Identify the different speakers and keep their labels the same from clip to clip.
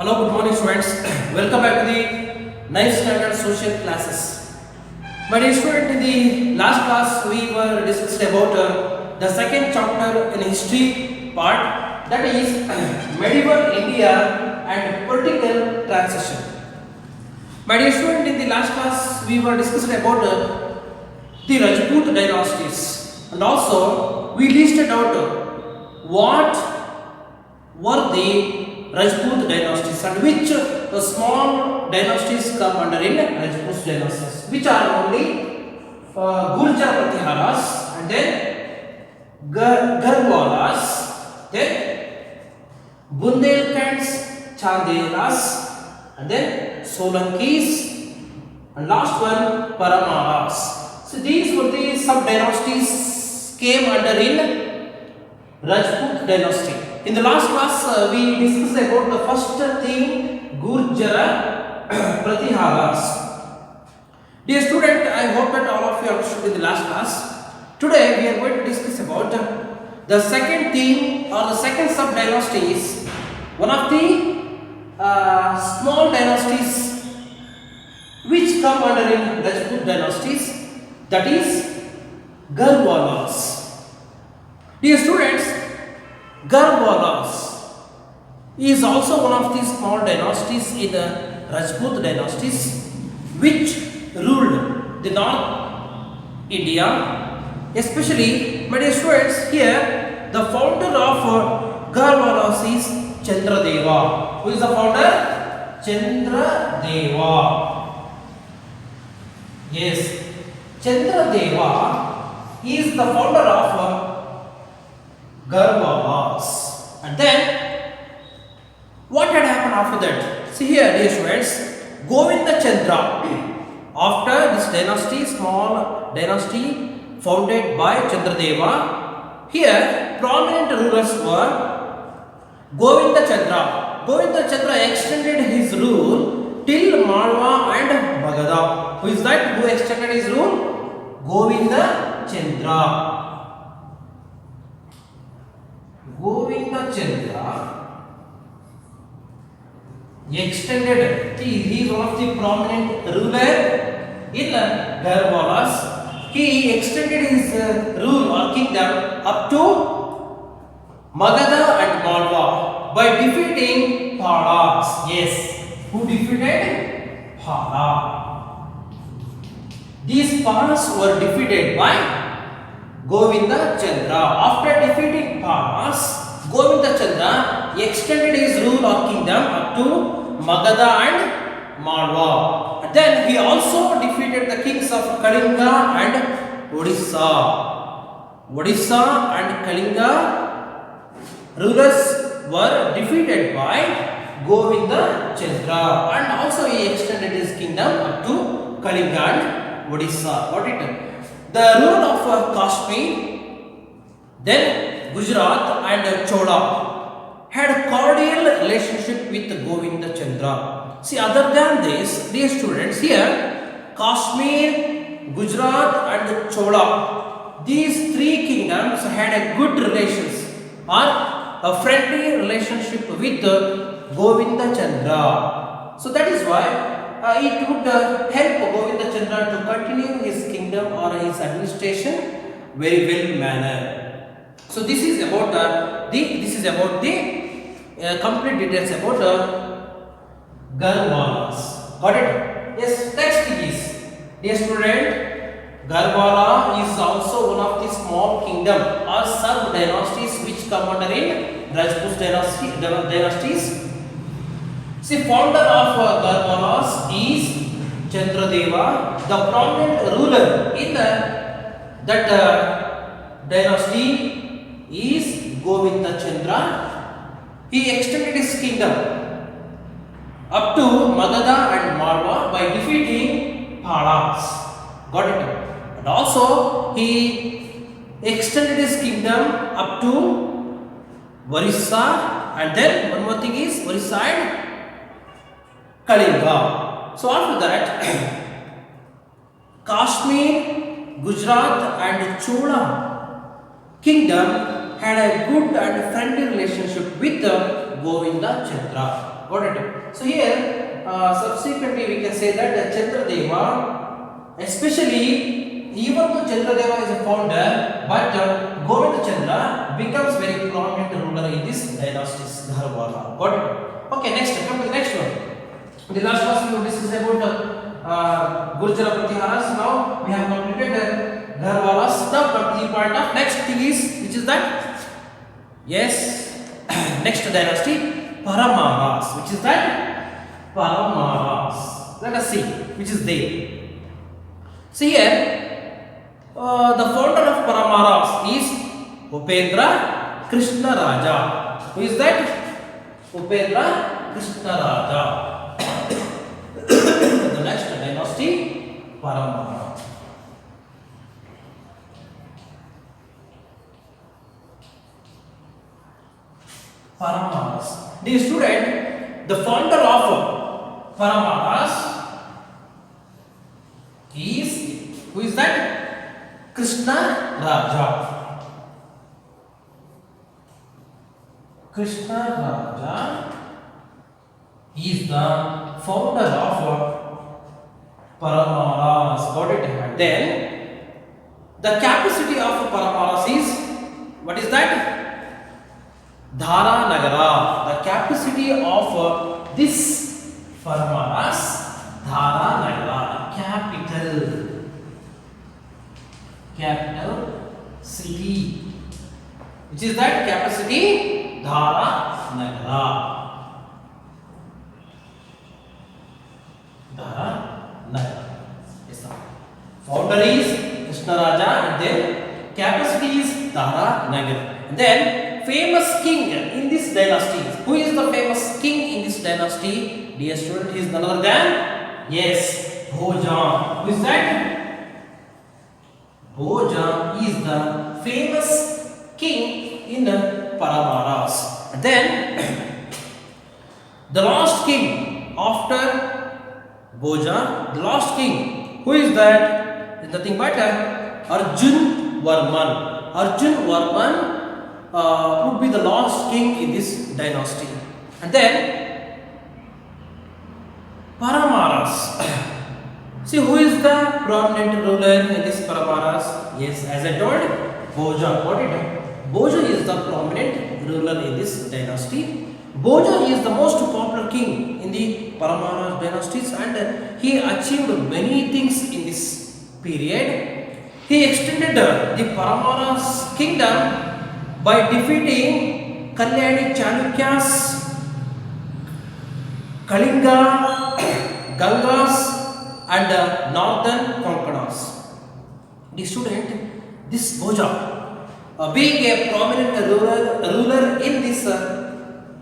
Speaker 1: Hello, good morning students. Welcome back to the 9th standard social classes. My dear student, in the last class we were discussed about the second chapter in history part, that is medieval India and political transition. My dear student, in the last class we were discussed about the Rajput dynasties, and also we listed out what were the Rajput dynasties and which small dynasties come under in Rajput dynasties, which are only Gurjar Pratiharas, and then Garhwalas, then Bundelkhand Chandelas, and then Solankis, and last one Paramaras. So these were the sub dynasties came under in Rajput dynasty. In the last class, we discussed about the first thing, Gurjara Pratiharas. Dear student, I hope that all of you understood in the last class. Today, we are going to discuss about the second theme or the second sub dynasties. One of the small dynasties which come under in Rajput dynasties, that is Garhwalas. Dear students, Garhwalas is also one of the small dynasties in the Rajput dynasties which ruled the North India. Especially, my dear students, here the founder of Garhwalas is Chandradeva. Who is the founder? Chandradeva. Yes, Chandradeva is the founder of Garhwalas. And then what had happened after that? See here, dear students, Govinda Chandra, after this dynasty, small dynasty founded by Chandradeva, here prominent rulers were Govinda Chandra. Govinda Chandra extended his rule till Malwa and Magadha. Who is that? Who extended his rule? Govinda Chandra. Govinda Chandra extended, he is one of the prominent ruler in Garhwalas. He extended his rule or kingdom up to Magadha and Malwa by defeating Palas. Yes, who defeated Pala? These Palas were defeated by Govinda Chandra. After defeating Palas, Govinda Chandra extended his rule or kingdom up to Magadha and Malwa. And then he also defeated the kings of Kalinga and Odisha. Odisha and Kalinga rulers were defeated by Govinda Chandra, and also he extended his kingdom up to Kalinga and Odisha. Got it? The rule of Kashmir, then Gujarat and Chola had a cordial relationship with Govinda Chandra. See, other than this, dear students, here Kashmir, Gujarat and Chola, these three kingdoms had a good relations or a friendly relationship with Govinda Chandra. So that is why it would help Govinda Chandra to continue his kingdom or his administration very well manner. So this is about the complete details about Garhwalas. Got it? Yes. Next is, dear student, Garhwala is also one of the small kingdom or sub dynasties which come under in Rajput dynasties. See, founder of Garhwalas is Chandradeva. The prominent ruler in that dynasty is Govinda Chandra. He extended his kingdom up to Magadha and Malwa by defeating Palas. Got it? And also he extended his kingdom up to Orissa, and then one more thing is Orissa and Kalinga. So after that, Kashmir, Gujarat and Chola kingdom had a good and friendly relationship with Govinda Chandra. Got it? So here, subsequently we can say that Chandradeva, especially even though Chandradeva is a founder, but Govinda Chandra becomes very prominent ruler in this dynasty Gharwala. Got it? Okay, next, come to the next one. The last class we will discuss about Gurjara Pratiharas. Now we have completed Gharwalas. Now come to the part of next thing is, which is that, yes, next dynasty Paramaras, which is that Paramaras. Let us see which is there. See here, the founder of Paramaras is Upendra Krishna Raja. Who is that? Upendra Krishna Raja. The next dynasty Paramara. Paramaras. Dear student, the founder of Paramaras is, who is that? Krishna Raja. Krishna Raja is the founder of Paramaras. Got it? And then the capacity of Paramaras is, what is that? Dhara Nagara. The capacity of this Paramaras, Dhara Nagara, capital city. Which is that capacity? Dhara Nagara. Dhara Nagara. Yes, sir. Founder is Krishna Raja, and then capacity is Dhara Nagara. And then famous king in this dynasty. Who is the famous king in this dynasty? Dear student, he is none other than, yes, Bhoja. Who is that? Bhoja is the famous king in the Paramaras. And then the last king after Bhoja, the last king, who is that? Is nothing but Arjun Varman. Arjun Varman would be the last king in this dynasty. And then Paramaras. See, who is the prominent ruler in this Paramaras? Yes, as I told, Bhoja. What it? Bhoja is the prominent ruler in this dynasty. Bhoja is the most popular king in the Paramaras dynasties, and he achieved many things in this period. He extended the Paramaras kingdom by defeating Kalyani Chalukyas, Kalinga, Gangas, and northern Konkanas. The student, this Bhoja, being a prominent ruler in this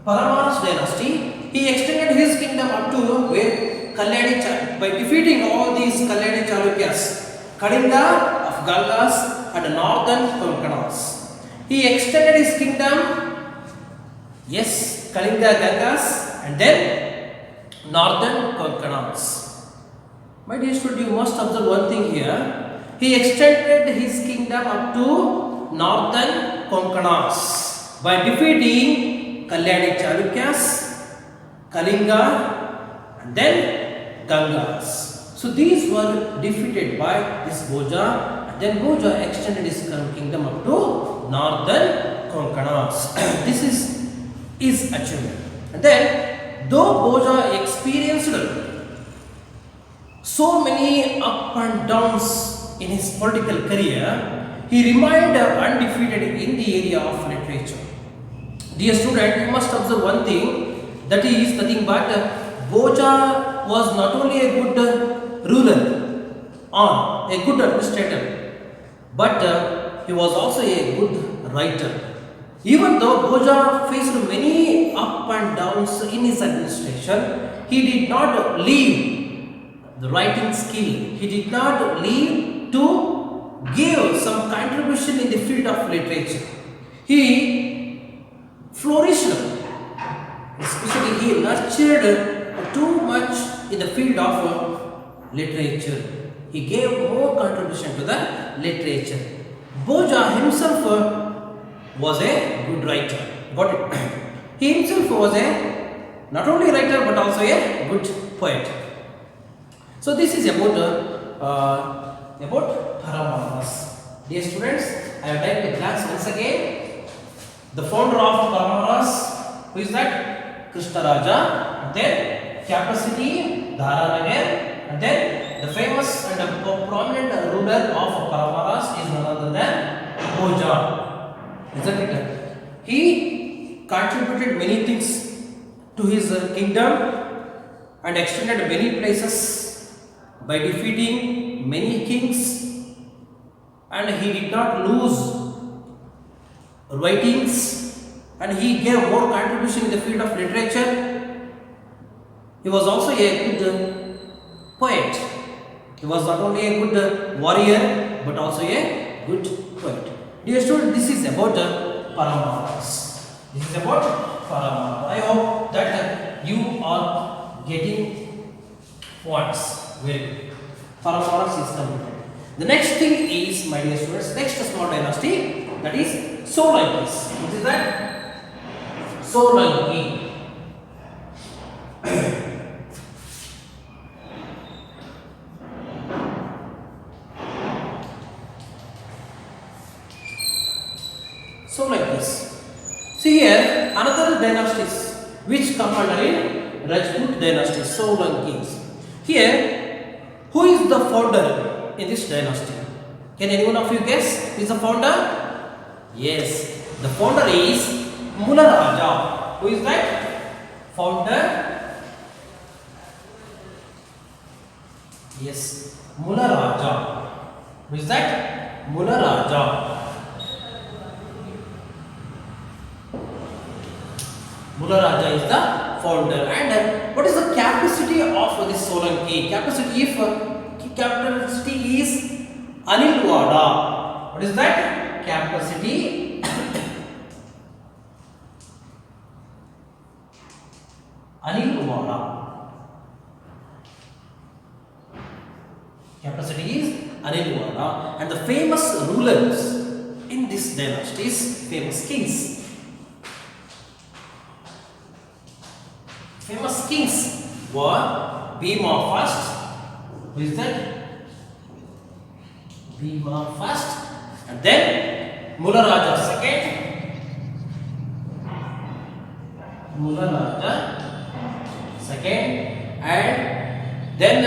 Speaker 1: Paramaras dynasty, he extended his kingdom up to where Kalyani by defeating all these Kalyani Chalukyas, Kalinga of Gangas, and northern Konkanas. He extended his kingdom, yes, Kalinga, Gangas, and then northern Konkanas. My dear student, you must observe one thing here. He extended his kingdom up to northern Konkanas by defeating Kalyani Chalukyas, Kalinga, and then Gangas. So these were defeated by this Bhoja, and then Bhoja extended his kingdom up to northern Konkanas. This is his achievement. And then, though Bhoja experienced so many up and downs in his political career, he remained undefeated in the area of literature. Dear student, you must observe one thing, that is nothing but Bhoja was not only a good ruler or a good administrator, but he was also a good writer. Even though Bhoja faced many up and downs in his administration, he did not leave the writing skill. He did not leave to give some contribution in the field of literature. He flourished, especially he nurtured too much in the field of literature. He gave more contribution to the literature. Bhoja himself was a good writer. Got it? He himself was a not only writer but also a good poet. So this is about Paramaras. Dear students, I would like to glance once again the founder of Paramaras. Who is that? Krishnaraja. And then capacity Dharanagar. And then the famous and prominent ruler of Paramaras is none other than Bhoja. Isn't it? He contributed many things to his kingdom and extended many places by defeating many kings, and he did not lose writings, and he gave more contribution in the field of literature. He was also a good poet. He was not only a good warrior but also a good poet. Dear students, this is about Paramaras. This is about Paramaras. I hope that you are getting points. Very good. Paramaras is completed. The next thing is, my dear students, next small dynasty, that is Solankis. What is that? Solanki. Solankis. See here, another dynasties which come under in Rajput dynasty, Solankis. Here, who is the founder in this dynasty? Can anyone of you guess who is the founder? Yes, the founder is Mula Raja. Who is that? Founder? Yes, Mula Raja. Who is that? Mula Raja. Mula Raja is the founder. And what is the capacity of this Solanki? Capacity is Anilwada. What is that? Capacity Anilwada. Capacity is Anilwada. And the famous rulers in this dynasty is famous kings. Famous kings were Bhima first. Who is that? Bhima first, and then Mula Raja second. Mula Raja second, and then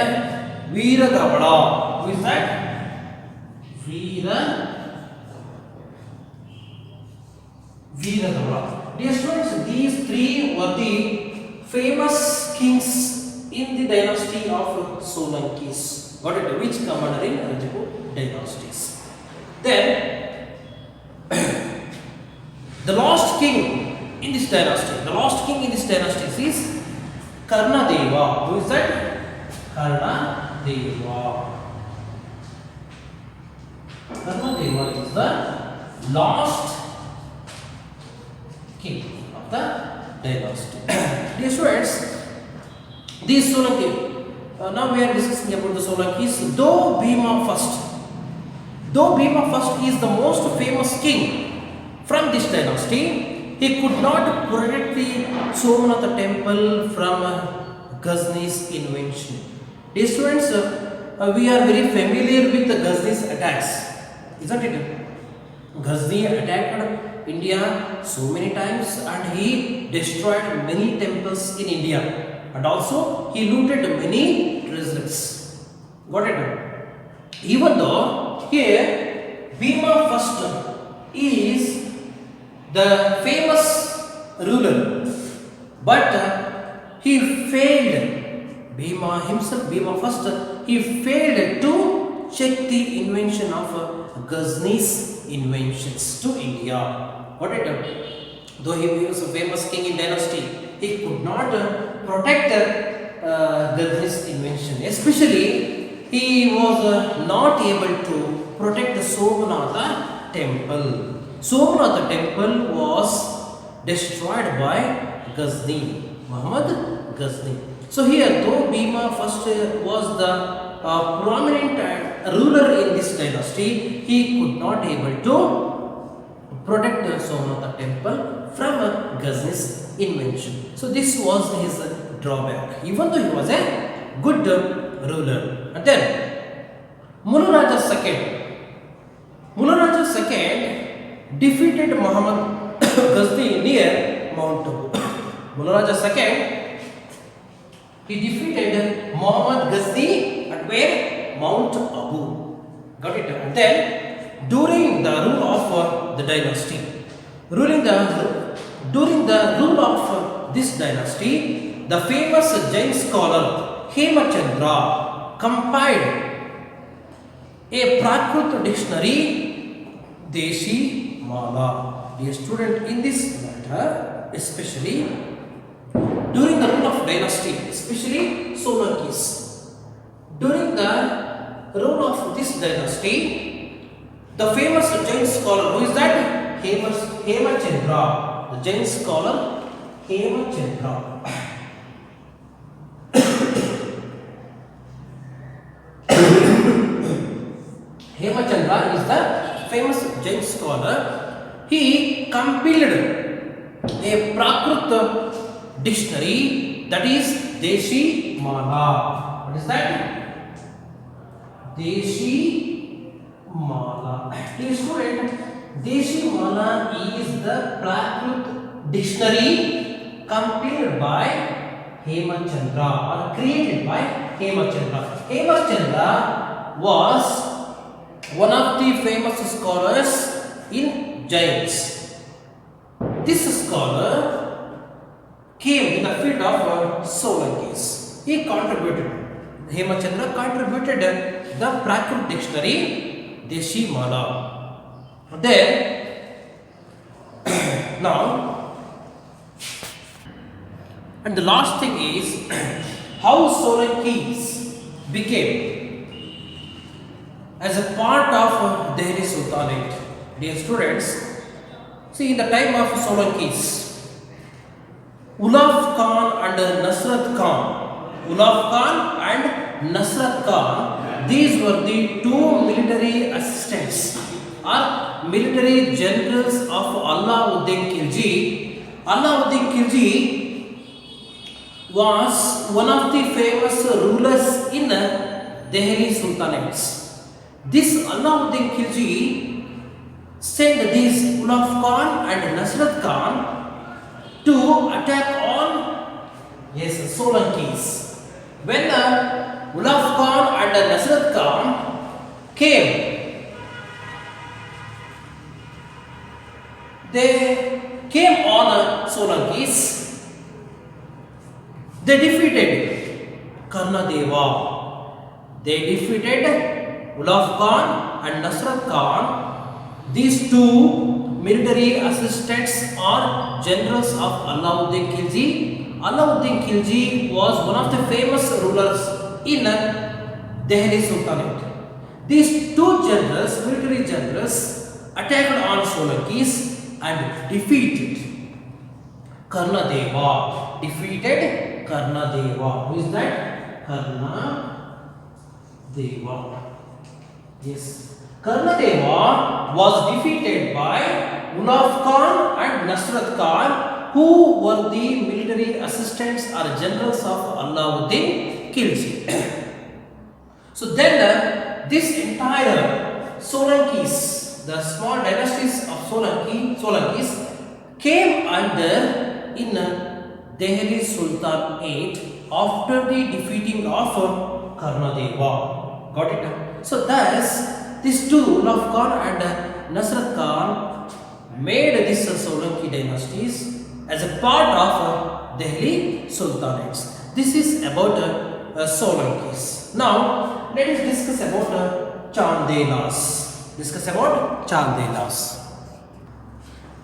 Speaker 1: Veeragavada. Who is that? Veeragavada. Dear students, these three were the famous kings in the dynasty of Solankis. Got it? Which come under in Rajput dynasties. Then the last king in this dynasty, is Karnadeva. Who is that? Karnadeva. Karnadeva is the last king of the dynasty. Dear students, these Solanki, now we are discussing about the Solankis. Though Bhima first is the most famous king from this dynasty, he could not protect the Somnath temple from Ghazni's invention. Dear students, we are very familiar with the Ghazni's attacks, isn't it? Ghazni attacked India so many times, and he destroyed many temples in India, and also he looted many treasures. Got it? Even though here Bhima first is the famous ruler, but he failed. Bhima first, he failed to check the invention of Ghazni's inventions to India. Got it? Though he was a famous king in dynasty, he could not protect Ghazni's invention. Especially, he was not able to protect the Somnatha temple. Somnatha temple was destroyed by Ghazni, Muhammad Ghazni. So here, though Bhima first was the prominent ruler in this dynasty, he could not able to protect the Somnatha temple from Ghazni's invention. So this was his drawback, even though he was a good ruler. And then Muluraja II. Muluraja II defeated Muhammad Ghazni near Mount Abu. Muluraja II, he defeated Muhammad Ghazni at where? Mount Abu. Got it? And then during the rule of the dynasty, during the rule of this dynasty, the famous Jain scholar Hemachandra compiled a Prakrit dictionary, Deshi Mala. Dear student, in this matter, especially during the rule of dynasty, especially Solankis, during the rule of this dynasty, the famous Jain scholar, who is that? Hemachandra, the Jain scholar Hemachandra. Hemachandra is the famous Jain scholar. He compiled a Prakrit dictionary, that is Deshi Mala. What is that? Deshi Mala. Dear student, Deshi Mala is the Prakrit dictionary compiled by Hemachandra or created by Hemachandra. Hemachandra was one of the famous scholars in Jains. This scholar came in the field of Solankis. He contributed, Hemachandra contributed the Prakrit dictionary Deshi Mala. Then, now, and the last thing is how Solankis became as a part of Delhi Sultanate. Dear students, see, in the time of Solankis, Ulugh Khan and Nasrat Khan, Ulugh Khan and Nasrat Khan, these were the two military assistants or military generals of Alauddin Khilji. Alauddin Khilji was one of the famous rulers in Delhi Sultanates. This Alauddin Khilji sent these Ulugh Khan and Nasrat Khan to attack on Solankis. When Ulugh Khan and Nasrat Khan came, they came on Solankis. They defeated Karnadeva. They defeated Ulugh Khan and Nasrat Khan. These two military assistants are generals of Alauddin Khilji. Alauddin Khilji was one of the famous rulers in Delhi Sultanate. These two generals, military generals, attacked on Solankis and defeated Karnadeva. Defeated Karnadeva. Who is that? Karnadeva. Yes. Karnadeva was defeated by Ulugh Khan and Nasrat Khan, who were the military assistants or generals of Alauddin Khilji. So then this entire Solankis, the small dynasties of Solankis came under in Delhi Sultanate after the defeating of Karnadeva. Got it? So thus these two, Ulugh Khan and Nasrat Khan, made this Solanki dynasties as a part of Delhi Sultanates. This is about Solankis. Now let us discuss about Chandelas.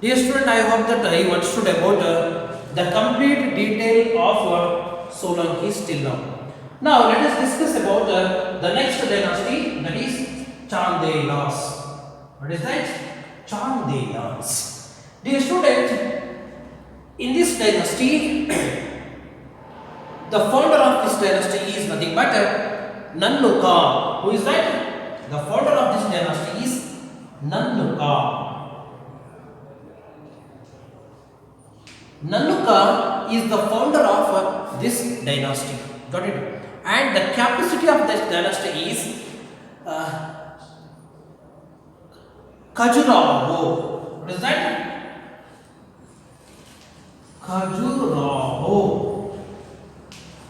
Speaker 1: Dear student, I hope that I understood about the complete detail of Solankis till now. Now let us discuss about the next dynasty, that is Chandelas. What is that? Chandelas. Dear student, in this dynasty, the founder of this dynasty is nothing but Nannu Khan. Who is that? The founder of this dynasty is Nannu Khan. Nanuka is the founder of this dynasty. Got it? And the capacity of this dynasty is Khajuraho. What is that? Khajuraho.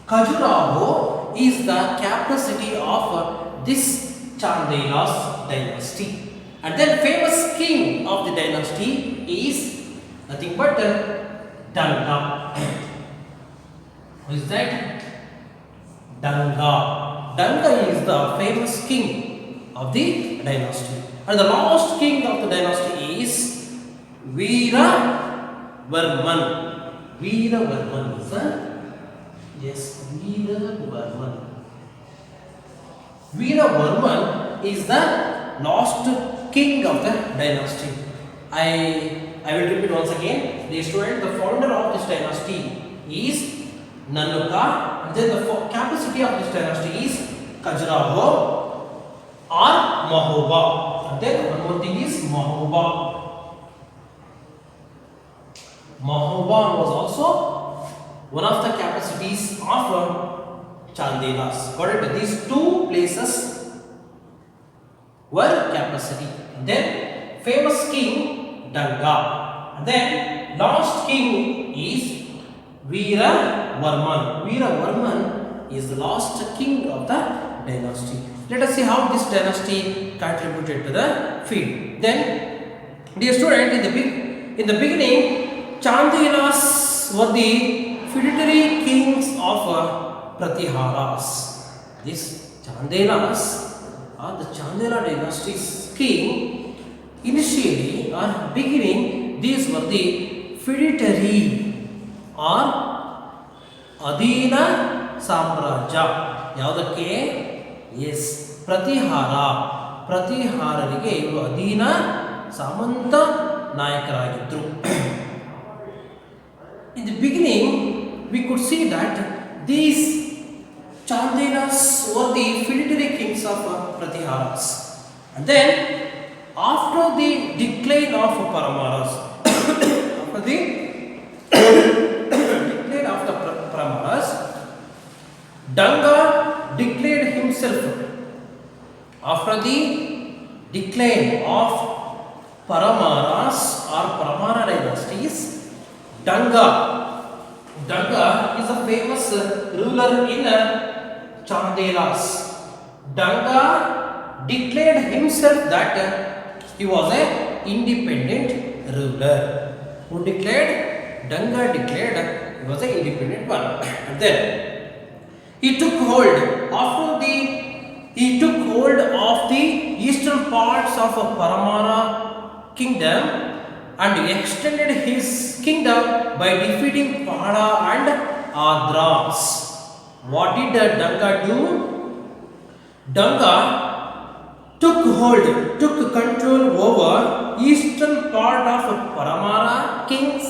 Speaker 1: Khajuraho is the capacity of this Chandelas dynasty. And then famous king of the dynasty is nothing but Danga. Who is that? Danga. Danga is the famous king of the dynasty. And the last king of the dynasty is Veeravarman. Veeravarman is the, yes, Veeravarman. Veeravarman is the last king of the dynasty. I will repeat once again. The student, the founder of this dynasty is Nanuka. And then the capacity of this dynasty is Khajuraho or Mahoba. And then one more thing is Mahoba. Mahoba was also one of the capacities of Chandelas. Got it? These two places were capacity. And then famous king Danga. And then last king is Veeravarman. Veeravarman is the last king of the dynasty. Let us see how this dynasty contributed to the field. Then, dear student, in the beginning, Chandelas were the feudatory kings of Pratiharas. These Chandelas are the Chandela dynasty's king. Initially or beginning, these were the feudatory or Adina Samraja. Yavadake? Yes, Pratihara. Pratihararige ivaru Adina Samanta Nayakaragidru. In the beginning, we could see that these Chandelas were the feudatory kings of Pratiharas. And then, after the decline of Paramaras, after the decline of the Paramaras, Danga declared himself. After the decline of Paramaras or Paramara dynasties, Danga is a famous ruler in Chandelas. Danga declared himself that he was an independent ruler. Who declared? Danga declared he was an independent one. And then he took hold of the eastern parts of Paramara kingdom and extended his kingdom by defeating Pahada and Adras. What did Danga do? Danga took control over eastern part of Paramara kings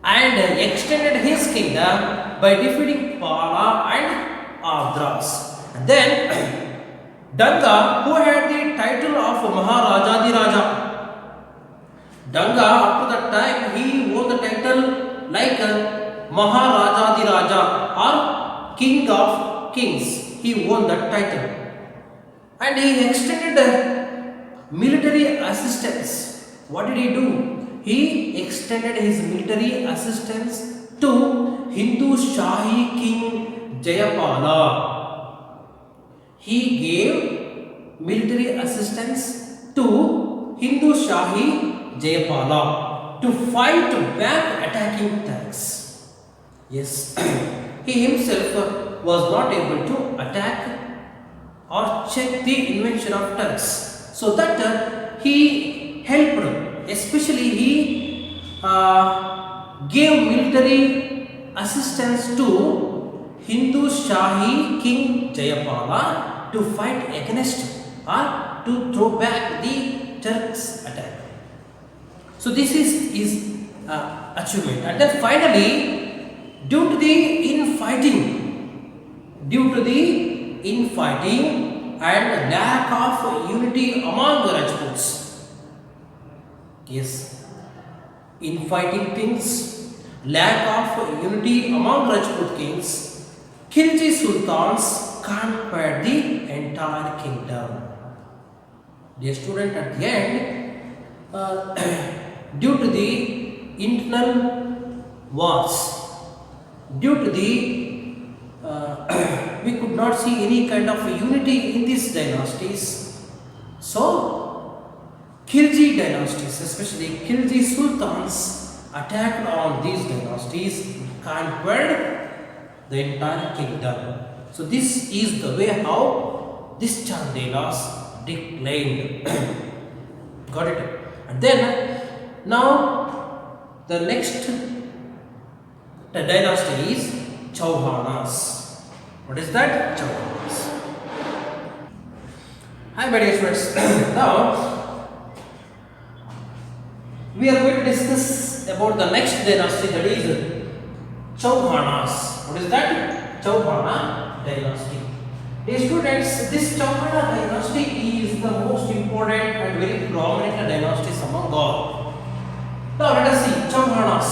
Speaker 1: and extended his kingdom by defeating Pala and Adras. And then Danga, who had the title of Maharajadiraja, Danga up to that time he wore the title like Maharajadiraja or King of Kings. He won that title. And he extended military assistance. What did he do? He extended his military assistance to Hindu Shahi King Jayapala. He gave military assistance to Hindu Shahi Jayapala to fight back attacking Turks. Yes, he himself was not able to attack or check the invasion of Turks. So that he helped, especially he gave military assistance to Hindu Shahi King Jayapala to fight against or to throw back the Turks' attack. So this is his achievement. And then finally, due to the infighting and lack of unity among the Rajputs, yes, infighting things lack of unity among Rajput kings, Khilji sultans conquered the entire kingdom. Dear student, at the end, due to the internal wars, due to the we could not see any kind of unity in these dynasties. So, Khilji dynasties, especially Khilji sultans, attacked on these dynasties, conquered the entire kingdom. So, this is the way how this Chandelas declined. Got it? And then, now the next dynasty is Chauhanas. What is that? Chauhanas. Hi, my dear friends. Now, we are going to discuss about the next dynasty, that is Chauhanas. What is that? Chauhana dynasty. Dear students, this Chauhana dynasty is the most important and very prominent dynasty among all. Now, let us see Chauhanas.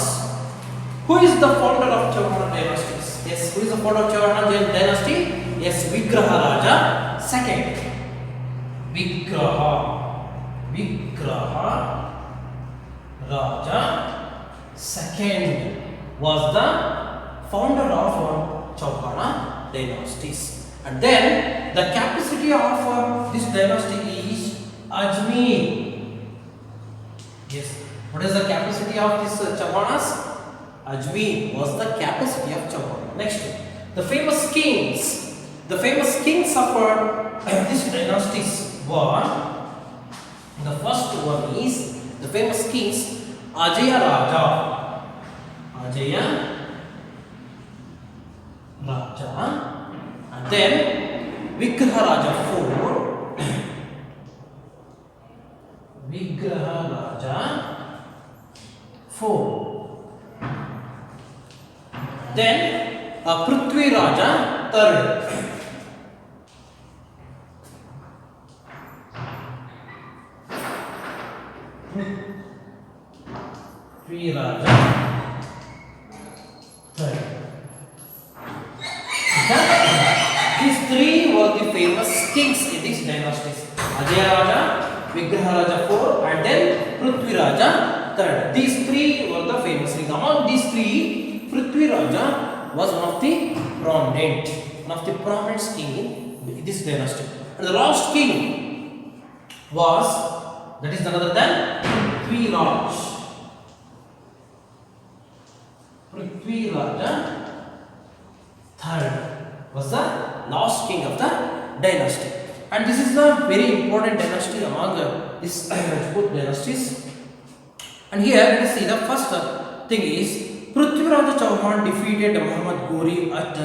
Speaker 1: Who is the founder of Chauhana dynasties? Yes, who is the founder of Chauhana dynasty? Yes, Vigraha Raja second. Vigraha Raja second was the founder of Chauhana dynasties. And then the capacity of this dynasty is Ajmer. Yes, what is the capacity of this Chauhanas? Ajmer was the capacity of Chauhana. Next, the famous kings. The famous kings of this dynasties were, the first one is the famous kings Ajaya Raja. And then Vigraha Raja 4. Vigraha Raja 4. Then Prithvi Raja 3rd. Prithvi Raja 3rd. These three were the famous kings in these dynasties. Ajaya Raja, Vigraha Raja 4, and then Prithvi Raja 3rd. These three were the famous kings. Among these three, Prithvi Raja was one of the prominent king in this dynasty. And the last king was, that is none other than Prithvi Raja 3rd was the last king of the dynasty. And this is the very important dynasty among these Rajput dynasties. And here let us see the first thing is Prithviraj Chauhan defeated Muhammad Ghori at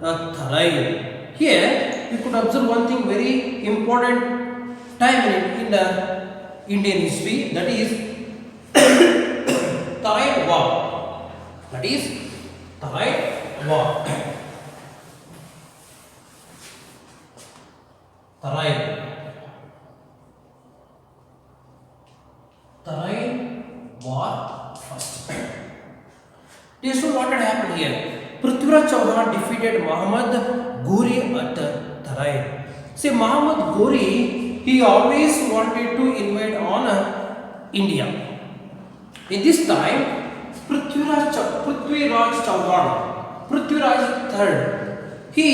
Speaker 1: Tharai. Here you could observe one thing very important time in the Indian history, that is Tharai War. That is Tharai War. Tharai War first. So what had happened here? Prithviraj Chauhan defeated Muhammad Ghori at Tharai. See, Muhammad Ghori, he always wanted to invade on India. In this time, Prithviraj Chauhan, Prithviraj III, he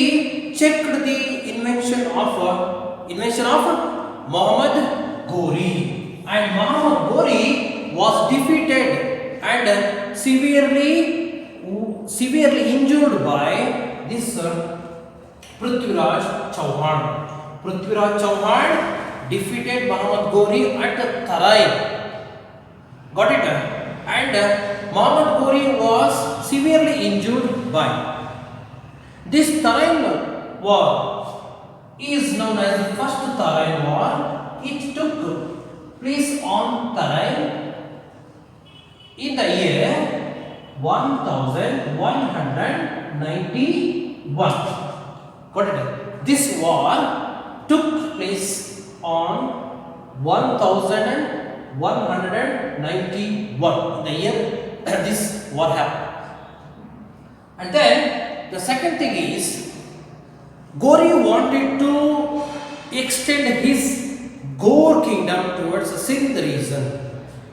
Speaker 1: checked the invention of Muhammad Ghori, and Muhammad Ghori was defeated and severely injured by this Prithviraj Chauhan. Prithviraj Chauhan defeated Muhammad Ghori at Tharai. Got it? And Muhammad Ghori was severely injured by. This Tharai War is known as the first Tharai War. It took place on Tharai in the year 1191. Got it? This war took place on 1191 in the year this war happened. And then the second thing is Gori wanted to extend his Gaur kingdom towards the Sindh region.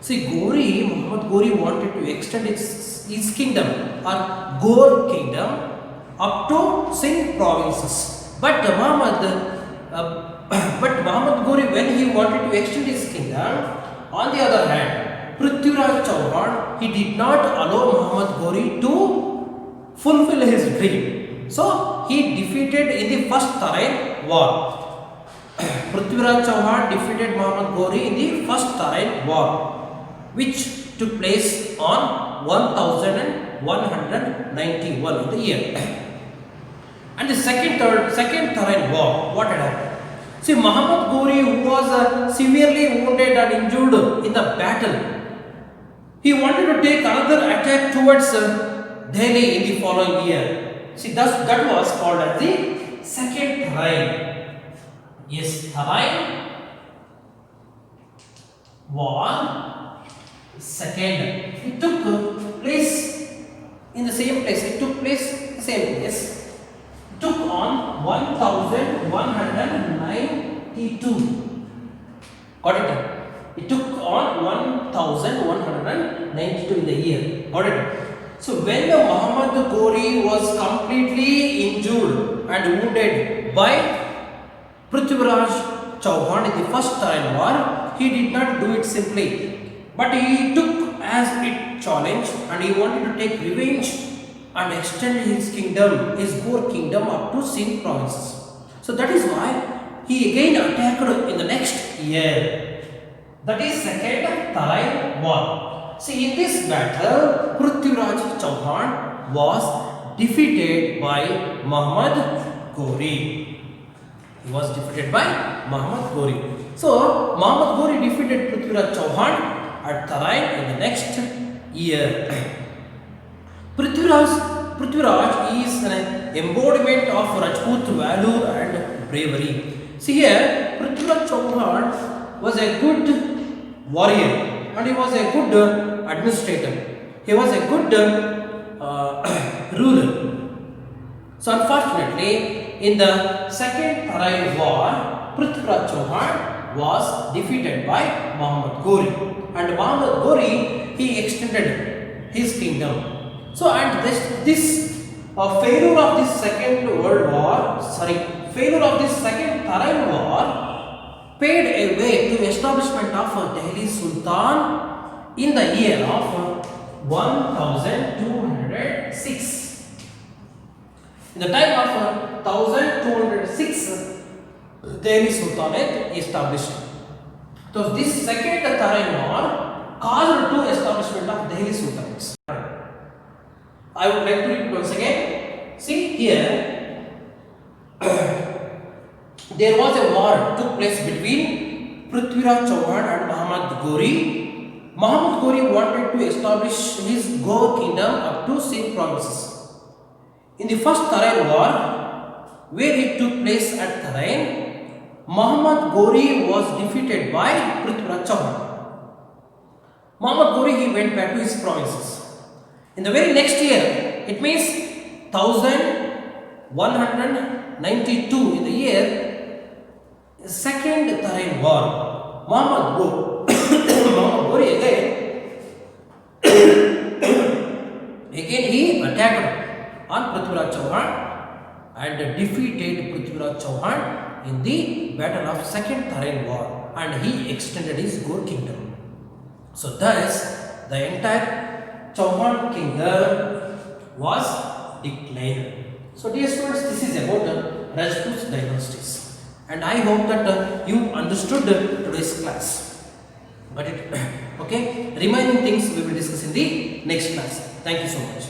Speaker 1: See, Muhammad Gori wanted to extend his kingdom or Gaur kingdom up to Sindh provinces. But Muhammad Gori, when he wanted to extend his kingdom, on the other hand, Prithviraj Chauhan, he did not allow Muhammad Gori to fulfill his dream. So he defeated in the first Tarain war. Prithviraj Chauhan defeated Muhammad Gori in the first Tarain war, which took place on 1191 in the year. And the second Tarain war, what had happened? See, Muhammad Gori, who was severely wounded and injured in the battle, he wanted to take another attack towards Delhi in the following year. See, that was called as the second Tarain. Yes, Tarain war second. It took place in the same place. It took on 1192. Got it? It took on 1192 in the year. Got it? So when the Muhammad Gori was completely injured and wounded by Prithviraj Chauhan in the first Tarain war, he did not do it simply, but he took as a challenge and he wanted to take revenge and extend his kingdom, his Gaur kingdom up to Sindh provinces. So that is why he again attacked in the next year. That is second Tarain war. See, in this battle, Prithviraj Chauhan was defeated by Muhammad Gori. He was defeated by Muhammad Gori. So Muhammad Gori defeated Prithviraj Chauhan at Tarain in the next year. Prithviraj is an embodiment of Rajput valor and bravery. See here, Prithviraj Chauhan was a good warrior and he was a good administrator. He was a good ruler. So unfortunately, in the second Tarain war, Prithviraj Chauhan was defeated by Muhammad Gori, and Muhammad Gori, he extended his kingdom. So and this failure of this second Tarain war paved a way to establishment of Delhi Sultan in the year of 1206. In the time of 1206, Delhi Sultanate established. So this second Tarain war caused to establishment of Delhi Sultanate. I would like to repeat once again. See here, there was a war took place between Prithviraj Chauhan and Muhammad Gori. Muhammad Gori wanted to establish his Gaur kingdom up to Sindh provinces. In the first Tarain war, where it took place at Tarain, Muhammad Gori was defeated by Prithviraj Chauhan. Muhammad Gori, he went back to his provinces. In the very next year, it means 1192 in the year, second Tarain war, Muhammad Gori again he attacked on Prithviraj Chauhan and defeated Prithviraj Chauhan in the battle of second Tarain war, and he extended his Gaur kingdom. So thus the entire Chauhan kingdom was declined. So dear students, this is about Rajput dynasties, and I hope that you understood today's class. But okay, remaining things we will discuss in the next class. Thank you so much.